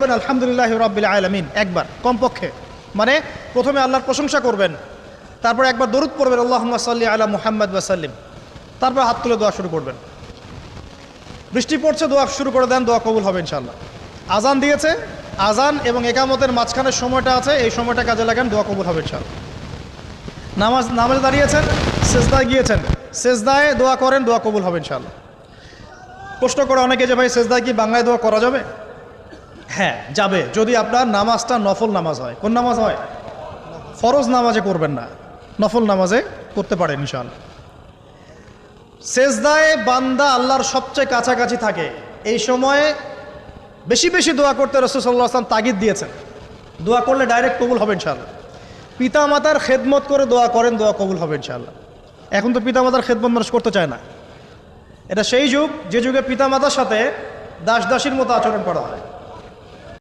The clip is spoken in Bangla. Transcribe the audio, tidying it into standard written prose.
আলহামদুলিল্লাহি রাব্বিল আলামিন একবার কমপক্ষে, মানে প্রথমে আল্লাহর প্রশংসা করবেন, তারপর একবার দরুদ পড়বেন আল্লাহুম্মা সাল্লি আলা মুহাম্মাদ ওয়া সাল্লিম, তারপর হাত তুলে দোয়া শুরু করবেন। বৃষ্টি পড়ছে, দোয়া শুরু করে দেন, দোয়া কবুল হবে ইনশাআল্লাহ। আজান দিয়েছে, আজান এবং একামতের মাঝখানের সময়টা আছে, এই সময়টা কাজে লাগান, দোয়া কবুল হবে ইনশাআল্লাহ। নামাজে দাঁড়িয়েছেন, সেজদায় গিয়েছেন, সেজদায় দোয়া করেন, দোয়া কবুল হবে ইনশাআল্লাহ। প্রশ্ন করে অনেকে যে ভাই সেজদায় কি বাংলায় দোয়া করা যাবে? হ্যাঁ যাবে, যদি আপনার নামাজটা নফল নামাজ হয়। কোন নামাজ হয়? ফরজ নামাজে করবেন না, নফল নামাজে করতে পারেন ইনশাআল্লাহ। সেজদায় বান্দা আল্লাহর সবচেয়ে কাছাকাছি থাকে, এই সময়ে বেশি বেশি দোয়া করতে রাসূল সাল্লাল্লাহু আলাইহি ওয়াসাল্লাম তাগিদ দিয়েছেন। দোয়া করলে ডাইরেক্ট কবুল হবে ইনশাআল্লাহ। পিতা মাতার খেদমত করে দোয়া করেন, দোয়া কবুল হবে ইনশাআল্লাহ। এখন তো পিতা মাতার খেদমত মানুষ করতে চায় না। এটা সেই যুগ যে যুগে পিতা মাতার সাথে দাস দাসীর মতো আচরণ করা হয়।